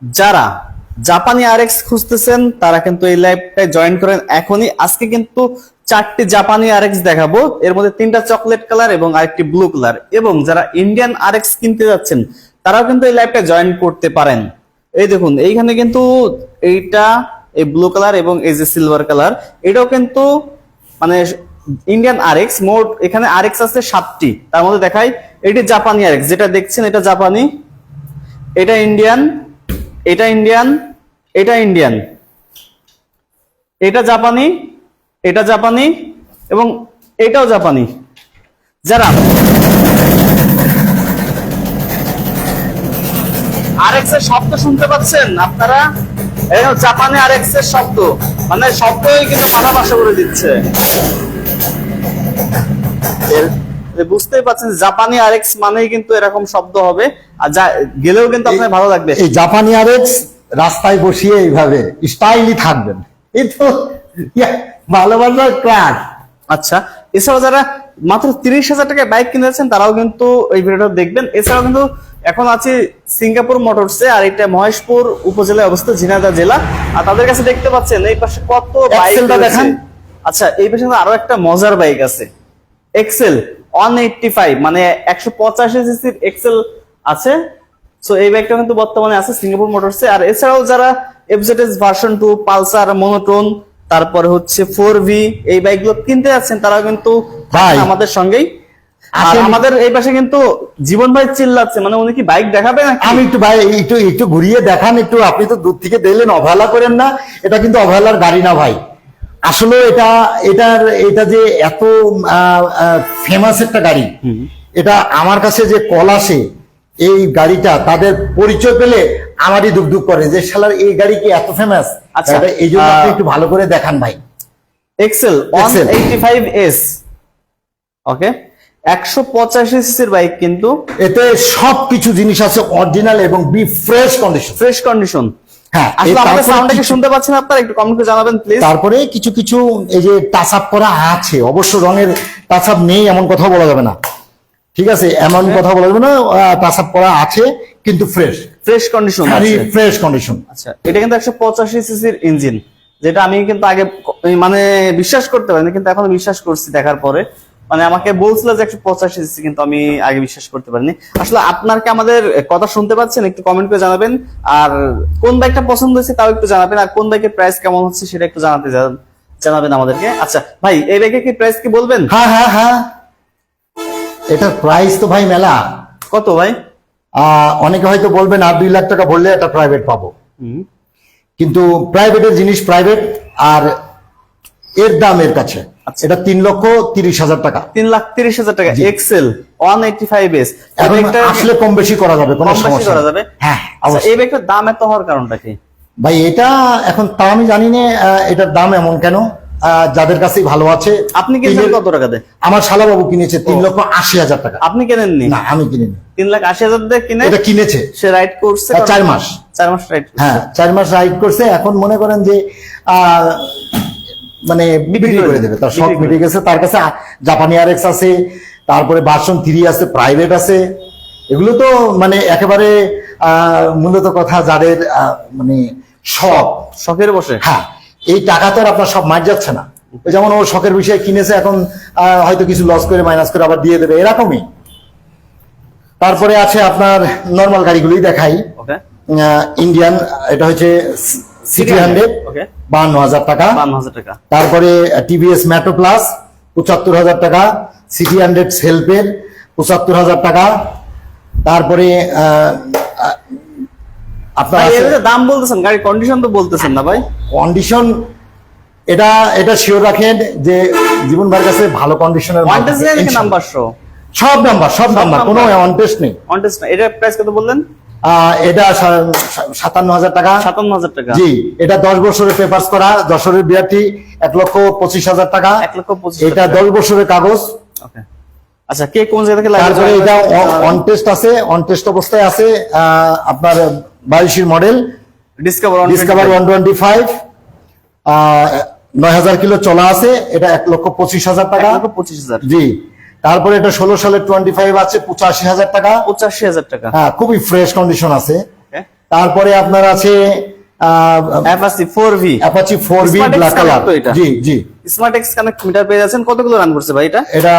যারা জাপানি আরএক্স খুঁজতেছেন তারা কিন্তু এই লাইভটায় জয়েন করেন এখনই। আজকে কিন্তু 4টি জাপানি আরএক্স দেখাবো, এর মধ্যে 3টা চকলেট কালার এবং আরেকটি ব্লু কালার। এবং যারা ইন্ডিয়ান আরএক্স কিনতে যাচ্ছেন তারাও কিন্তু এই লাইভটা জয়েন করতে পারেন। এই দেখুন এইখানে কিন্তু এইটা এই ব্লু কালার এবং এই যে সিলভার কালার, এটাও কিন্তু মানে ইন্ডিয়ান আরএক্স। মোট এখানে আরএক্স আছে 7টি, তার মধ্যে দেখাই এটি জাপানি আরএক্স। যেটা দেখছেন এটা জাপানি, এটা ইন্ডিয়ান, এটা ইন্ডিয়ান, এটা ইন্ডিয়ান, এটা জাপানি, এটা জাপানি এবং এটাও জাপানি। যারা আরএক্স এর শব্দ শুনতে পাচ্ছেন আপনারা, এই জাপানি আরএক্স এর শব্দ, মানে শব্দই কিন্তু সারা ভাষা করে দিচ্ছে। বুঝতেই পারছেন জাপানি আরএক্স মানেই কিন্তু এরকম শব্দ হবে, আর গেলেও কিন্তু আপনার ভালো লাগবে। এই জাপানি আরএক্স রাস্তায় বসিয়ে এইভাবে স্টাইলি থাকবেন, এই তো ভালোবাসার ক্লাস। আচ্ছা, এছাড়াও যারা মাত্র 30,000 টাকায় বাইক কিনেছেন তারাও কিন্তু এই ভিডিওটা দেখবেন। এছাড়াও কিন্তু এখন আছে সিঙ্গাপুর মোটরসে, আর এটা মহেশপুর উপজেলায় অবস্থিত, ঝিনাইদহ জেলা। আর তাদের কাছে দেখতে পাচ্ছেন এই পাশে কত বাইক দেখেন। আচ্ছা, এই পাশে আরো একটা মজার বাইক আছে, এক্সেল 185, মানে 185 সিসির এক্সেল আছে। সো এই বাইকটা কিন্তু বর্তমানে আছে সিঙ্গাপুর মোটরসে। আর এছাড়াও যারা এফজেডএস ভার্সন 2, পালসার, মনোটোন, তারপরে হচ্ছে 4V এই বাইকগুলো কিনতে যাচ্ছেন তারাও কিন্তু আমাদের সঙ্গেই। আর আমাদের এই পাশে কিন্তু জীবন ভাই চিল্লাচ্ছে, মানে উনি কি বাইক দেখাবে না? আমি একটু ভাই একটু ঘুরিয়ে দেখান একটু, আপনি তো দূর থেকে দেখলেন, অবহেলা করেন না। এটা কিন্তু অবহেলার গাড়ি না ভাই, আসলে এটা যে এত ফেমাস একটা গাড়ি, এটা আমার কাছে যে কল আসে এই গাড়িটা তাদের পরিচয় পেলে আমারই দুঃখ করে যে শালার এই গাড়ি কি এত ফেমাস। আচ্ছা, এই জন্য আপনি একটু ভালো করে দেখান ভাই। এক্সেল 185S, ওকে, 185 সিসির বাইক, কিন্তু এতে সবকিছু জিনিস আছে অরিজিনাল এবং বি ফ্রেশ কন্ডিশন। হ্যাঁ, আসলে আমাদের সাউন্ডটা কি শুনতে পাচ্ছেন আপনারা? একটু কমেন্ট করে জানাবেন প্লিজ। তারপরে কিছু এই যে টাচ আপ করা আছে, অবশ্য রঙের টাচ আপ নেই এমন কথা বলা যাবে না, ঠিক আছে, এমন কথা বলা যাবে না, টাচ আপ করা আছে কিন্তু ফ্রেশ কন্ডিশন। আচ্ছা, এটা কিন্তু 185 সিসির ইঞ্জিন, যেটা আমি কিন্তু আগে মানে বিশ্বাস করতে পারিনি, কিন্তু এখন বিশ্বাস করছি দেখার পরে। মানে আমাকে বলছিল যে 185 সিসি, কিন্তু আমি আগে বিশ্বাস করতে পারিনি। আসলে আপনার কি আমাদের কথা শুনতে পাচ্ছেন? একটু কমেন্ট করে জানাবেন। আর কোন বাইকটা পছন্দ হয়েছে তাও একটু জানাবেন, আর কোন বাইকের প্রাইস কেমন হচ্ছে সেটা একটু জানাবেন আমাদেরকে। আচ্ছা ভাই, এই বাইকের কি প্রাইস কি বলবেন? হ্যাঁ, এটার প্রাইস তো ভাই মেলা। কত ভাই? অনেকে হয়তো বলবেন 2 লাখ টাকা বললে এটা প্রাইভেট পাবো, কিন্তু প্রাইভেটের জিনিস প্রাইভেট, আর এর দাম এর কাছে। এটা 3,30,000 টাকা। 3,30,000 টাকা এক্সেল 185S। আসলে কম বেশি করা যাবে, কোনো সমস্যা করা যাবে। হ্যাঁ, এই বাইকটার দাম এত হওয়ার কারণটা কি ভাই? এটা এখন তা আমি জানি না এটার দাম এমন কেন, যাদের কাছে ভালো আছে। আপনি কিনেছেন কত টাকা দিয়ে? আমার শালা বাবু কিনেছে 3,80,000 টাকা। আপনি কিনেননি? না, আমি কিনিনি। 3,80,000 দিয়ে কিনে এটা কিনেছে, সে রাইড করছে 4 মাস। 4 মাস রাইড, হ্যাঁ 4 মাস রাইড করছে। এখন মনে করেন যে মানে বিক্রি করে দেবে, তার শখ মিটে গেছে। তার কাছে জাপানি আরএক্স আছে, তারপরে ভার্সন 3 আছে, প্রাইভেট আছে। এগুলো তো মানে একেবারে মূলত কথা যাদের মানে শখের বসে, হ্যাঁ, এই টাকা তো আর আপনার সব মার যাচ্ছে না। যেমন ও শখের বিষয়ে কিনেছে, এখন হয়তো কিছু লস করে মাইনাস করে আবার দিয়ে দেবে, এরকমই। তারপরে আছে আপনার নর্মাল গাড়িগুলোই দেখাই। ইন্ডিয়ান, এটা হচ্ছে সিটি 100, 52,000 টাকা। তারপরে টিভিএস মেট্রো প্লাস 75,000 টাকা। সিটি 100 সেলফের 75,000 টাকা। তারপরে আপনার দাম বলতেছেন, গাড়ির কন্ডিশন তো বলতেছেন না ভাই। কন্ডিশন এটা শিওর রাখেন যে জীবন ভাইয়ের কাছে ভালো কন্ডিশনের নাম্বার সব নাম্বার কোনো অন টেস্ট নেই। এটা প্রাইস কত বললেন? এটা 57,000 টাকা। 57,000 টাকা, জি। এটা 10 বছরের পেপারস করা, 10 বছরের বিআরটি, 1,25,000 টাকা। 1,25,000 এটা 10 বছরের কাগজ। আচ্ছা, কে কোন জায়গা থেকে তারপরে এটা অন টেস্ট আছে, অন টেস্ট অবস্থায় আছে। আপনার 22 মডেল ডিসকভার 125, 9,000 কিলো চলা আছে। এটা 1,25,000 টাকা। 1,25,000, জি। তারপরে এটা 16 সালের 25 আছে, 85,000 টাকা। 85,000 টাকা, হ্যাঁ, খুবই ফ্রেশ কন্ডিশন আছে। তারপরে আপনার আছে Apache 4V Apache 4V Smart X black colour. Connect তো এটা? জি জি, স্মার্ট এক্স কানেক্ট মিটার পেয়ে যাচ্ছেন। কতগুলো রান করছে ভাই এটা? এটা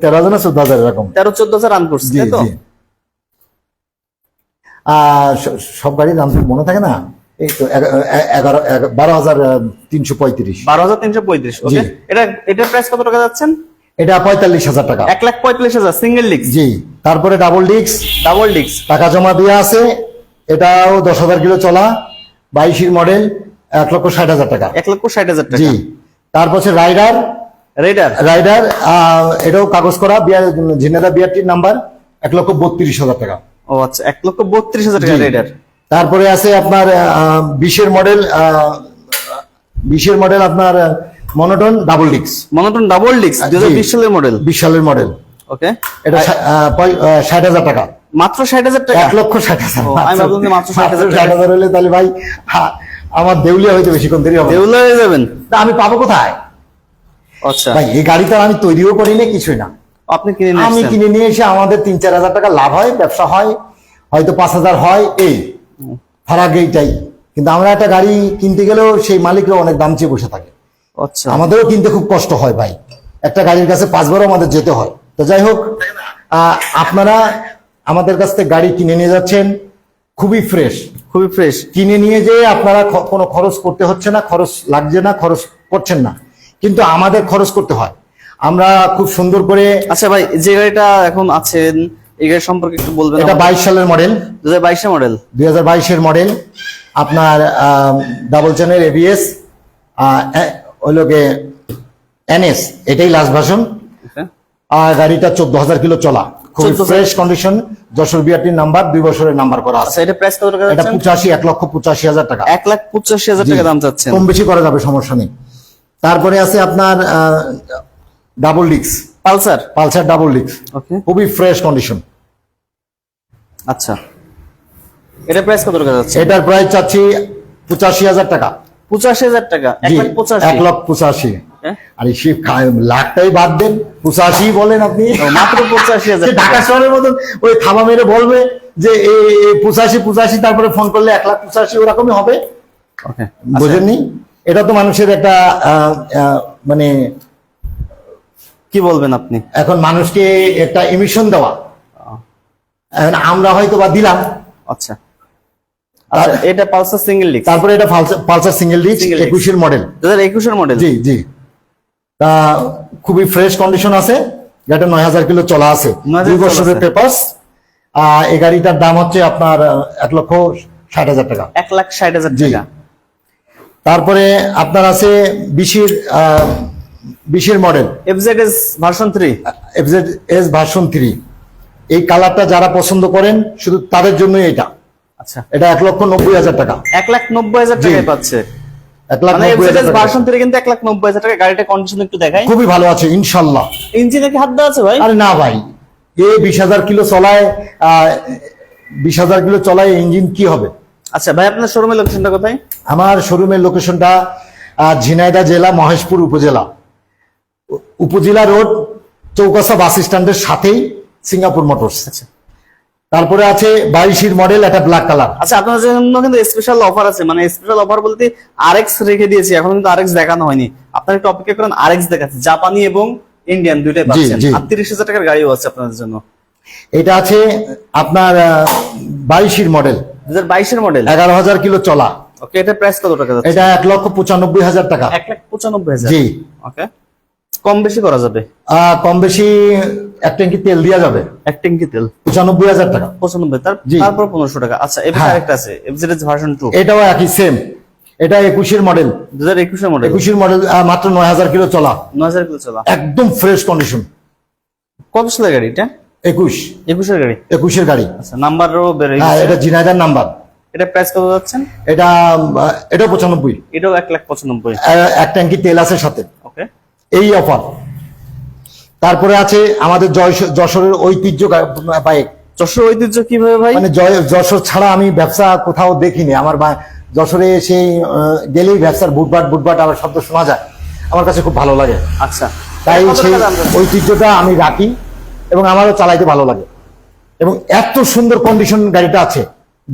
13,000 না 14,000 এরকম। 13-14 রান করছে, জি তাই তো? জি। সব গাড়ির দাম তো মনে থাকে না, এই তো 12,335। 12,335। ওকে, জি। এটার প্রাইস কত টাকা যাচ্ছেন? এটা 45,000 টাকা। 1,45,000 সিঙ্গেল ডিস্ক জি। তারপরে ডাবল ডিস্ক, ডাবল ডিস্ক। টাকা জমা দিয়ে আছে, এটাও 10,000 কিলো চলা, 22 মডেল, 1,60,000 টাকা। 1,60,000 জি। টাকা। তারপর হচ্ছে রাইডার, রেডার রাইডার এটাও কাগজ করা, ঝিনেদা বিআরটির নাম্বার, 1,32,000 টাকা। ও আচ্ছা, 1,32,000 টাকা জি। রেডার। তারপরে আছে আপনার 20 মডেল, 20 মডেল আপনার monotone double disc, monotone double disc 2020 সালের মডেল। 20 সালের মডেল। ওকে, এটা 60,000 টাকা। মাত্র 60,000 টাকা। 1,60,000। ও, আমি ভাবলাম যে মাত্র 60,000 টাকা। 60,000 হলে তাহলে ভাই আমার দেউলিয়া হইতে বেশিক্ষণ দেরি হবে না। এগুলো হয়ে যাবেন। তা আমি পাবো কোথায় আচ্ছা, ভাই? এই গাড়িটা আমি তৈরিও করি না, কিছুই না। আপনি কিনে নিয়ে আমি আসছেন। কিনে নিয়ে এসে আমাদের 3-4 হাজার টাকা লাভ হয়, ব্যবসা হয়, হয়তো 5,000 হয়, এই ফারাক এইটাই। কিন্তু আমরা একটা গাড়ি কিনতে গেলেও সেই মালিকরা অনেক দাম চেয়ে বসে থাকে। আচ্ছা, আমাদেরও কিনতে খুব কষ্ট হয় ভাই, একটা গাড়ির কাছে 5 বারও আমাদের যেতে হয়। তো যাই হোক, আপনারা আমাদের কাছ থেকে গাড়ি কিনে নিয়ে যাচ্ছেন, খুবই ফ্রেশ। খুবই ফ্রেশ। কিনে নিয়ে যেয়ে আপনারা কোনো খরচ করতে হচ্ছে না, খরচ লাগছে না, খরচ করছেন না, কিন্তু আমাদের খরচ করতে হয়। আমরা খুব সুন্দর করে, আচ্ছা ভাই, যে গাড়িটা এখন আছেন এই গাড়ি সম্পর্কে একটু বলবেন? এটা 22 সালের মডেল, 2022 মডেল। 2022 মডেল, আপনার ডাবল চ্যানেল এবিএস, ওইলোকে এনএস, এটাই লাস্ট ভার্সন। আর গাড়িটা 14,000 কিলো চলা, খুব 14,000 ফ্রেশ কন্ডিশন, যশোর বিআরটির নাম্বার, 2 বছরের নাম্বার করা আছে। আচ্ছা, এটা প্রাইস কত টাকা এটা যাচ্ছেন? 1,85,000 টাকা। 1,85,000 জি। টাকা দাম চাচ্ছেন। কম বেশি করা যাবে, সমস্যা নেই। তারপরে আছে আপনার double disc, Pulsar. Pulsar double disc, okay, খুবই ফ্রেশ কন্ডিশন। আচ্ছা, এটা প্রাইস কত টাকা যাচ্ছে? এটার প্রাইস চাচ্ছি 85,000 টাকা। 85,000 টাকা। জি, 1,85,000। 1,85,000। হ্যাঁ? আরে সে লাখটাই বাদ দেন, 85 বলেন আপনি। ও, মাত্র 85,000 সে ঢাকা শহরের মতন ওই থাবা মেরে বলবে যে 85, তারপরে ফোন করলে 1,85,000, ওরকমই হবে। ওকে, বুঝেননি? এটা তো মানুষের একটা মানে কি বলবেন আপনি? এখন মানুষকে একটা এমিশন দেওয়া, এখন আমরা হয়তো বা দিলাম। আচ্ছা, আচ্ছা, এটা পালসার সিঙ্গেল ডিস্ক। তারপরে এটা Pulsar single disc, Single disc। 21 model. 2021 model. জি জি। তা খুবই ফ্রেশ কন্ডিশন আছে, গাড়িটা 9,000 কিলো চলা আছে, 9,000 2 বছরের চলা আছে। পেপারস। এই গাড়িটার দাম হচ্ছে আপনার 1,60,000 টাকা। 1,60,000 জি। টাকা। তারপরে আপনার আছে 20 model, FZS version 3। FZS version 3। এই কালারটা যারা পছন্দ করেন শুধু তাদের জন্যই এটা। আচ্ছা, এটা 1,90,000 টাকা। 1,90,000 জি। টাকায় পাচ্ছে। 1,90,000 FZS টাকা। ভার্সন 3 কিন্তু 1,90,000 টাকা। গাড়িটা কন্ডিশন একটু দেখাই। খুবই ভালো আছে ইনশাল্লাহ। ইঞ্জিনে কি হাত দেওয়া আছে ভাই? আরে না ভাই, 20,000 কিলো চলায়, 20,000 কিলো চলায় ইঞ্জিন কি হবে? আচ্ছা ভাই, আপনার শোরুমের লোকেশনটা কোথায়? আমার শোরুমের লোকেশনটা ঝিনাইদহ জেলা, মহেশপুর উপজেলা, উপজেলা রোড, চৌকাছা বাস স্ট্যান্ডের সাথেই সিঙ্গাপুর মোটরস। আচ্ছা, তারপরে আছে 22 মডেল, একটা ব্ল্যাক কালার। আচ্ছা, আপনার জন্য কিন্তু স্পেশাল অফার আছে। মানে স্পেশাল অফার বলতে RX রেখে দিয়েছি, এখন কিন্তু RX দেখানো হয়নি। আপনার একটু অপেক্ষা করেন, RX দেখাচ্ছে। জাপানি এবং ইন্ডিয়ান দুইটাই পাচ্ছেন। জি। আর 30,000 টাকার গাড়িও আছে আপনাদের জন্য। এটা আছে আপনার 22 মডেল, 2022 মডেল। 11,000 কিলো চলা। ওকে, এটা প্রাইস কত টাকা যাচ্ছে? এটা 1,95,000 টাকা। 1,95,000। জি। ওকে, কম বেশি করা যাবে। কম বেশি 1 ট্যাঙ্কি তেল দেওয়া যাবে। এক ট্যাঙ্কি তেল 95,000 টাকা। 95, জি। তারপর 1500 টাকা। আচ্ছা, এবার হ্যাঁ। আরেকটা আছে FZS ভার্সন 2। এটাও একই সেম, এটা 21 মডেল। 2021 মডেল। 21 মডেল, মাত্র 9,000 কিলো চলা, 9,000 কিলো চলা। একদম ফ্রেশ কন্ডিশন। কত সালের গাড়ি এটা? 21 এর গাড়ি। 21 গাড়ি। আচ্ছা, নাম্বারও বের হয়ে হ্যাঁ, গেছে। এটা ঝিনাইদার নাম্বার। এটা প্রাইস কত যাচ্ছেন? এটা 95। এটাও 1,95,000। এক ট্যাঙ্কি তেল আছে সাথে। ওকে, এই অফার। তারপরে আছে আমাদের যশোরের ঐতিহ্য বাইক। যশোর ঐতিহ্য কিভাবে ভাই? মানে যশোর ছাড়া আমি ব্যবসা কোথাও দেখিনি। আমার যশোরে সেই গেলেই ব্যবসার বুটবাট আবার শব্দ শোনা যায়, আমার কাছে খুব ভালো লাগে। আচ্ছা, তাই কত সেই টাকা দাম যাচ্ছে? ঐতিহ্যটা আমি রাখি এবং আমারও চালাইতে ভালো লাগে। এবং এত সুন্দর কন্ডিশন গাড়িটা আছে,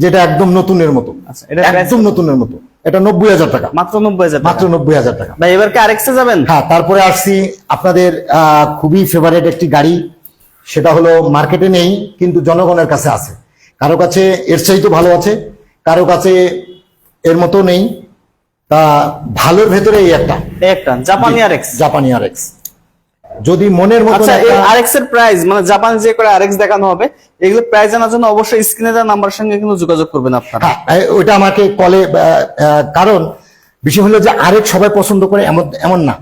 যেটা একদম নতুনের মতো। আচ্ছা, এটা একদম নতুনের মতো, এটা 90,000 টাকা, মাত্র 90,000 মাত্র 90,000 টাকা। ভাই এবার কি আরএক্স এ যাবেন? হ্যাঁ, তারপরে আসছি আপনাদের খুবই ফেভারিট একটি গাড়ি, সেটা হলো মার্কেটে নেই কিন্তু জনগণের কাছে আছে। কারো কাছে এর চাইতে ভালো আছে, কারো কাছে এর মতো নেই। তা ভালোর ভেতরে এই একটা জাপানি আরএক্স। জাপানি আরএক্স যদি মনের মতো। আচ্ছা, এই আরএক্স এর প্রাইস মানে জাপান যে করে আরএক্স দেখানো হবে, এগুলো প্রাইস জানার জন্য অবশ্যই স্ক্রিনে দেওয়া নাম্বারের সঙ্গে কিন্তু যোগাযোগ করবেন আপনারা। হ্যাঁ, ওইটা আমাকে কলে, কারণ বিষয় হলো যে আরেক সবাই পছন্দ করে এমন না,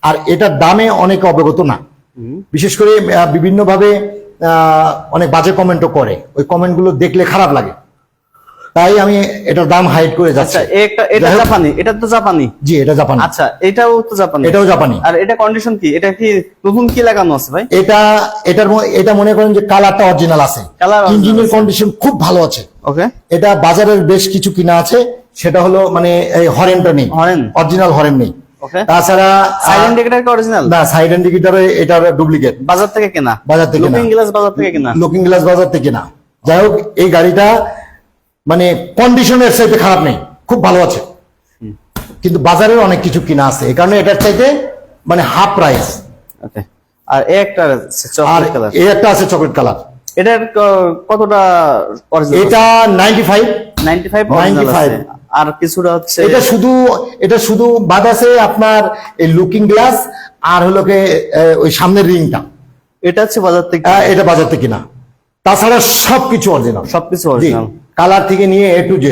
আর এটার দামে অনেকে অবগত না। বিশেষ করে বিভিন্ন ভাবে অনেক বাজে কমেন্টও করে, ওই কমেন্ট গুলো দেখলে খারাপ লাগে, তাই আমি এটার দাম হাইড করে যাচ্ছি। আচ্ছা, এটা জাপানি, এটা তো জাপানি। জি, এটা জাপানি। আচ্ছা, এটাও তো জাপানি। এটাও জাপানি। আর এটা কন্ডিশন কি? এটা কি নতুন কি লাগানো আছে ভাই? এটা মনে করেন যে কালারটা অরিজিনাল আছে, ইঞ্জিনের কন্ডিশন খুব ভালো আছে। ওকে, এটা বাজারের বেশ কিছু কিনা আছে, সেটা হলো মানে এই হরেনটা নেই, অরিজিনাল হরেন নেই। ওকে, তাছাড়া সাইড ইন্ডিকেটর কি অরিজিনাল? না, সাইড ইন্ডিকেটর এটার ডুপ্লিকেট, বাজার থেকে কেনা। লুকিং গ্লাস বাজার থেকে কেনা। লুকিং গ্লাস বাজার থেকে কেনা। যাই হোক, এই গাড়িটা মানে কন্ডিশনের চাইতে খারাপ নেই, খুব ভালো আছে, কিন্তু বাজারের অনেক কিছু কিনা আছে, এই কারণে এটার চাইতে মানে হাফ প্রাইস। ওকে, আর একটা আছে আর চকলেট কালার। এই একটা আছে চকলেট কালার। এটার কতটা অরিজিনাল? এটা 95 অরিজিনাল আছে, আর কিছুটা হচ্ছে এটা শুধু বাদ আছে আপনার এই লুকিং গ্লাস আর হলো কে ওই সামনের রিংটা, এটা হচ্ছে বাজার থেকে। এটা বাজার থেকে না, তাছাড়া সবকিছু অরিজিনাল, সবকিছু অরিজিনাল, কালার থেকে নিয়ে A to Z।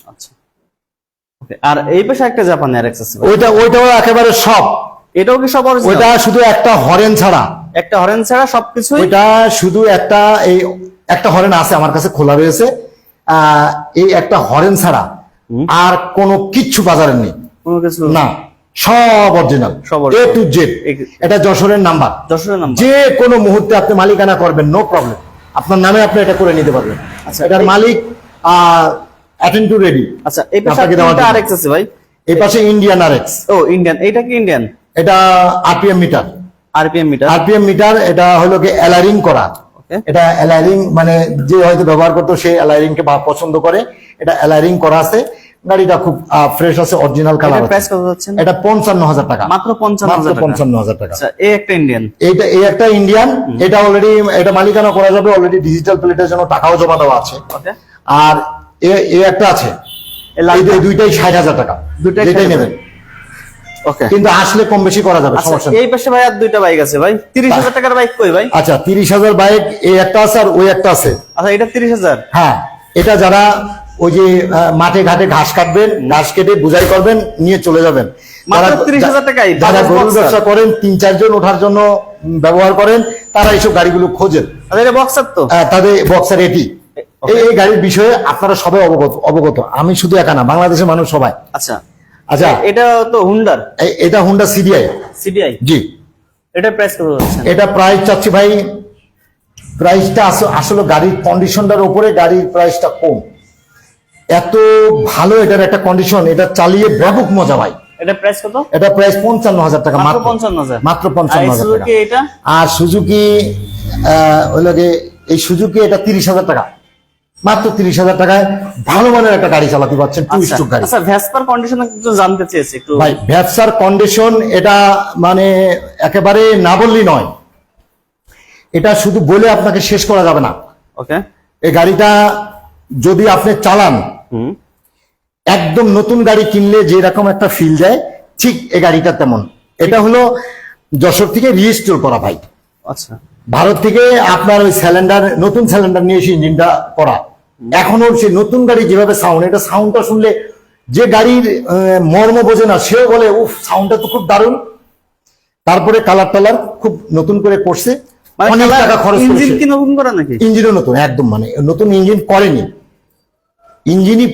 আচ্ছা, ওকে, আর এই পাশে একটা জাপানি আরএক্স আছে। ওইটাও একেবারে সব। এটাও কি সব অরিজিনাল? ওইটা শুধু একটা হরেন ছাড়া, একটা হরেন ছাড়া সবকিছু। ওইটা শুধু একটা হরেন আছে আমার কাছে খোলা রয়েছে, এই একটা হরেন ছাড়া আর কোনো কিচ্ছু বাজারে নেই, কোনো কিছু না, সব অরিজিনাল, A to Z। এটা যশোরের নাম্বার, যে কোনো মুহূর্তে আপনি মালিকানা করবেন, নো প্রবলেম, আপনার নামে আপনি এটা করে নিতে পারবেন। আচ্ছা, এটার মালিক অ্যাটেন্ড টু রেডি। আচ্ছা, এই পাশে একটা আরএক্স আছে ভাই। এই পাশে ইন্ডিয়ান আরএক্স। ও, ইন্ডিয়ান। এটা কি ইন্ডিয়ান? এটা আরপিএম মিটার। RPM meter. এটা হলো কি অ্যালারিং করা। এটা অ্যালারিং মানে যে হয়তো ব্যবহার করতো সে অ্যালারিং কে পছন্দ করে, এটা অ্যালারিং করা আছে। গাড়িটা খুব ফ্রেশ আছে, অরিজিনাল কালার। এটার প্রাইস কত যাচ্ছে? এটা 55,000 টাকা, মাত্র 55,000 টাকা। টাকা। এই একটা ইন্ডিয়ান। এই একটা ইন্ডিয়ান। এটা অলরেডি এটা মালিকানা করা যাবে, অলরেডি ডিজিটাল প্লেটের জন্য টাকাও জমা দেওয়া আছে। আর এই একটা আছে, এই দুইটাই 60,000 টাকা, যেটাই নেবেন। ওকে, কিন্তু আসলে কম বেশি করা যাবে, সমস্যা নেই। এই পাশে ভাই আর দুইটা বাইক আছে ভাই। 30,000 টাকার বাইক কই ভাই? আচ্ছা, 30,000 বাইক এই একটা আছে আর ওই একটা আছে। আচ্ছা, এটা 30,000। হ্যাঁ, এটা যারা ওই যে মাঠে ঘাটে ঘাস কাটবেন, ঘাস কেটে বুঝাই করবেন, নিয়ে চলে যাবেন, মাত্র 30,000 টাকায়। যারা গরুর ব্যবসা করেন, 3-4 জন ওঠার জন্য ব্যবহার করেন, তারা এইসব গাড়িগুলো খোঁজেন। এটা বক্সার তো, তাদের বক্সার এটি। এই গাড়ির বিষয়ে আপনারা সবাই অবগত, আমি শুধু একা না, বাংলাদেশের মানুষ সবাই। আচ্ছা, এটা তো হুন্ডার। এটা হুন্ডা সিডিআই। জি। এটা প্রাইস কত যাচ্ছে? এটা প্রাইস চাচ্ছি ভাই, প্রাইসটা আসলে গাড়ির কন্ডিশনটার উপরে গাড়ির প্রাইসটা কম। এত ভালো এটার একটা কন্ডিশন, এটা চালিয়ে ব্যাপক মজা ভাই। এটা প্রাইস কত? এটা প্রাইস 55,000 টাকা, মাত্র 55,000। মাত্র 55,000 টাকা। এটা আর সুজুকি এই সুজুকি এটা 30,000 টাকা, মাত্র 30,000 টাকায় ভালো মানের একটা গাড়ি চালাতে পারছেন, টু স্ট্রোক গাড়ি। আচ্ছা, ভ্যাসপার কন্ডিশন একটু জানতে চেয়েছি একটু ভাই। ভ্যাপসার কন্ডিশন এটা মানে একেবারে না বললেই নয়, এটা শুধু বলে আপনাকে শেষ করা যাবে না। ওকে, এই গাড়িটা যদি আপনি চালান, একদম নতুন গাড়ি কিনলে যেরকম একটা ফিল যায়, ঠিক এই গাড়িটা তেমন। এটা হলো যশোর থেকে রিস্টোর করা ভাই। আচ্ছা, ভারত থেকে আপনার ওই নতুন সিলিন্ডার নিয়ে এসে ইঞ্জিনটা করা। এখনো সেই নতুন গাড়ি যেভাবে সাউন্ড, এটা সাউন্ডটা শুনলে যে গাড়ির মর্ম বোঝে না সেও বলে উফ, সাউন্ডটা তো খুব দারুণ। তারপরে কালার টালার খুব নতুন করে করছে, অনেক টাকা খরচ করেছে। ইঞ্জিন কি নতুন করা নাকি? ইঞ্জিনও নতুন, একদম মানে নতুন ইঞ্জিন করেনি, ইঞ্জিনই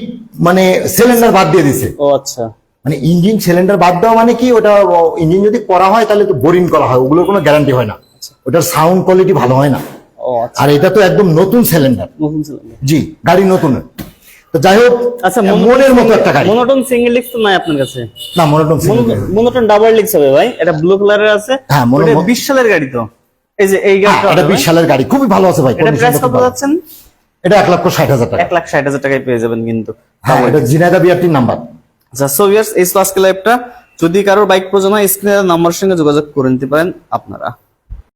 মানে সিলিন্ডার বাদ দিয়ে দিছে। ও আচ্ছা, মানে ইঞ্জিন সিলিন্ডার বাদ দেওয়া মানে কি, ওটা ইঞ্জিন যদি করা হয় তাহলে তো বোরিং করা হয়, ওগুলোর কোনো গ্যারান্টি হয় না, ওটার সাউন্ড কোয়ালিটি ভালো হয় না। আর এটা তো একদম নতুন সিলিন্ডার। জি, গাড়ি নতুন। তো যাই হোক, আচ্ছা, মনের মতো একটা গাড়ি। মনোটন সিঙ্গেল লিক্স তো নাই আপনার কাছে? না, মনোটন ডাবল লিক্স হবে ভাই। এটা ব্লু কালারের আছে। হ্যাঁ, 20 সালের গাড়ি তো। এই যে এই গাড়িটা, এটা 20 সালের গাড়ি, খুবই ভালো আছে ভাই। এটা প্রাইস কত যাচ্ছেন? এটা 1,60,000 টাকা। 1,60,000 টাকায় পেয়ে যাবেন কিন্তু। হ্যাঁ, এটা ঝিনাইদহ বিআরটির নাম্বার। আচ্ছা, সো ভিউয়ার্স, এই ছিল আজকে লাইভটা। যদি কারোর বাইক প্রয়োজন হয় স্ক্রিনের নাম্বারের সঙ্গে যোগাযোগ করে নিতে পারেন আপনারা।